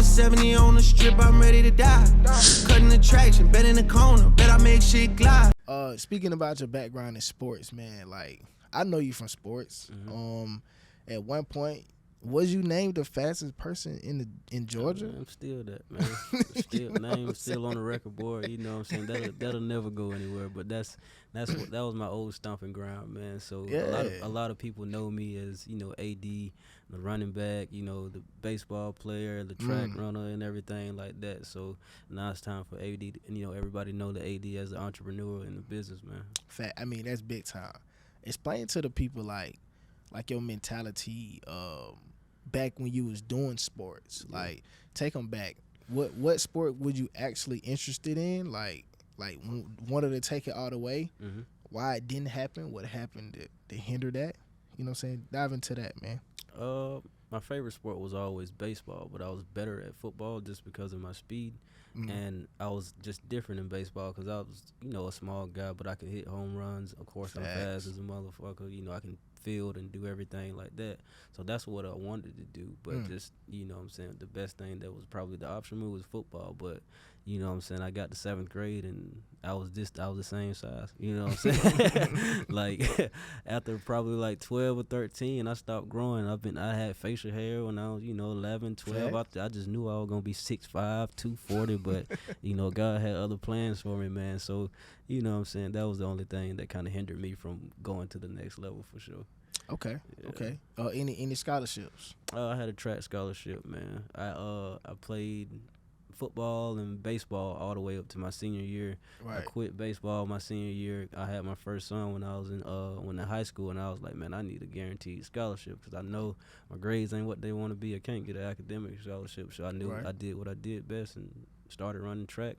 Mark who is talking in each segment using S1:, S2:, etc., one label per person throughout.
S1: a 70 on the strip, I'm ready to die. Cutting the traction, bet in the corner, bet I make shit glide.
S2: Speaking about your background in sports, man, like I know you from sports. At one point, was you named the fastest person in Georgia?
S3: I'm still that, man. Still on the record board. You know what I'm saying? That'll never go anywhere. But that was my old stomping ground, man. So a lot of people know me as, you know, AD, the running back, you know, the baseball player, the track runner, and everything like that. So now it's time for AD. You know, everybody know the AD as an entrepreneur in the business, man.
S2: I mean, that's big time. Explain to the people like your mentality back when you was doing sports. Yeah. Like, take them back. What sport would you actually interested in? Like wanted to take it all the way. Why it didn't happen? What happened to hinder that? You know what I'm saying? Dive into that, man.
S3: My favorite sport was always baseball, but I was better at football just because of my speed. And I was just different in baseball because I was, you know, a small guy, but I could hit home runs. Of course, I'm fast as a motherfucker. You know, I can field and do everything like that. So that's what I wanted to do. But just, you know what I'm saying, the best thing that was probably the option move was football. But, you know what I'm saying, I got to 7th grade and I was the same size. You know what I'm saying? Like, after probably like 12 or 13, I stopped growing. I had facial hair when I was, you know, 11, 12. I just knew I was going to be 6'5", 240, but, you know, God had other plans for me, man. So, you know what I'm saying, that was the only thing that kind of hindered me from going to the next level for sure.
S2: Okay. Any scholarships?
S3: I had a track scholarship, man. I played football and baseball all the way up to my senior year. Right. I quit baseball my senior year. I had my first son when I was in high school, and I was like, man, I need a guaranteed scholarship because I know my grades ain't what they want to be. I can't get an academic scholarship, so I knew I did what I did best and started running track.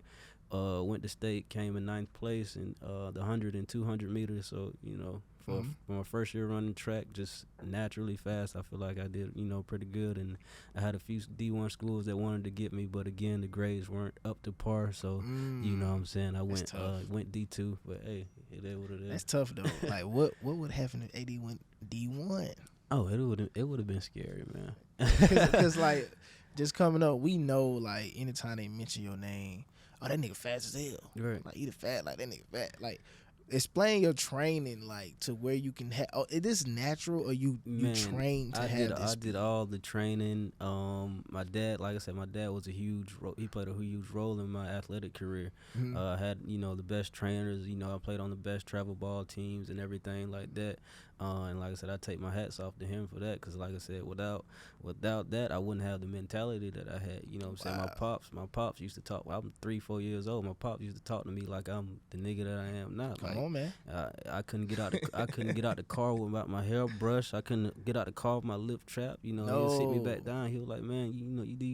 S3: Went to state, came in 9th place in the 100 and 200 meters. So, you know, for my first year running track, just naturally fast, I feel like I did, you know, pretty good. And I had a few D1 schools that wanted to get me, but again, the grades weren't up to par. So, you know what I'm saying, I went D2, but hey, it is what it is.
S2: That's tough though. Like, what would happen if AD went D1?
S3: Oh, it would have been scary, man.
S2: Because like, just coming up, we know like anytime they mention your name, oh, that nigga fast as hell.
S3: Right.
S2: Like, he fat, like that nigga fat. Like, explain your training, like, to where you can have. Oh, is this natural, or you train to have this?
S3: I did all the training. My dad, like I said, my dad was he played a huge role in my athletic career. I had, you know, the best trainers. You know, I played on the best travel ball teams and everything like that. And like I said, I take my hats off to him for that, because like I said, without that, I wouldn't have the mentality that I had. You know what I'm saying? My pops used to talk. I'm 3-4 years old. My pops used to talk to me like I'm the nigga that I am now.
S2: Come on, man.
S3: I couldn't get out. I couldn't get out the car without my hair brushed. I couldn't get out the car with my lip trap. You know, he'll sit me back down. He was like, man, you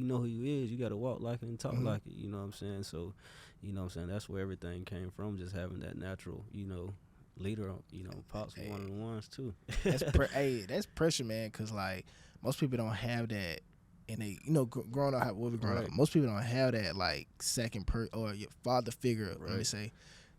S3: know who you is. You got to walk like it and talk like it. You know what I'm saying? So, you know what I'm saying, that's where everything came from. Just having that natural, you know, leader. You know, pops was one of the ones too.
S2: That's pressure, man. Cause like most people don't have that. And they, you know, growing up, most people don't have that like second or your father figure. Let me say.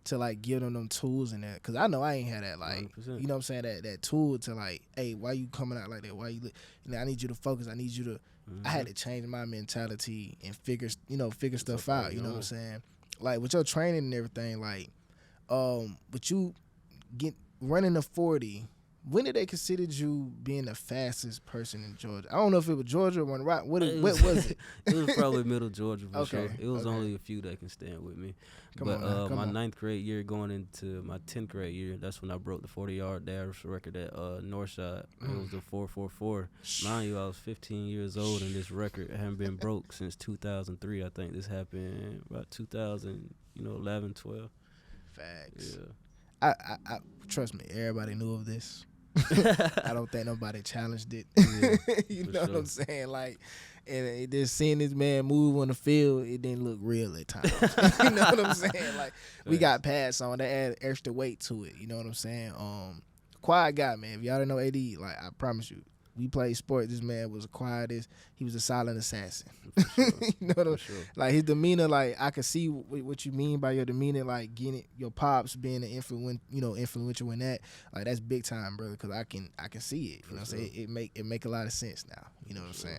S2: To like give them tools and that, cause I know I ain't had that, like 100%. You know what I'm saying, that tool to like, hey, why you coming out like that? Why you I need you to focus. I need you to. I had to change my mentality and figure stuff out. You know what I'm saying? Like with your training and everything, like, but you running a 40. When did they consider you being the fastest person in Georgia? I don't know if it was Georgia or One Rock. What was it?
S3: It was probably Middle Georgia for sure. It was only a few that can stand with me. Come on, my 9th grade year going into my 10th grade year, that's when I broke the 40-yard dash record at Northside. It was a 4.44. Mind you, I was 15 years old, and this record hadn't been broke since 2003. I think this happened about 2011, 12.
S2: Facts. Yeah. I trust me, everybody knew of this. I don't think nobody challenged it. You know what I'm saying? Like, and just seeing this man move on the field, it didn't look real at times. You know what I'm saying? Like, we got passed on. They added extra weight to it. You know what I'm saying? Quiet guy, man. If y'all didn't know AD, like, I promise you, we played sports. This man was quiet as he was a silent assassin. Sure. You know what I'm saying? Like his demeanor, like I could see what you mean by your demeanor, like getting your pops being an influential in that. Like that's big time, brother. Because I can see it. You know what I'm saying? It make a lot of sense now. You know what I'm saying?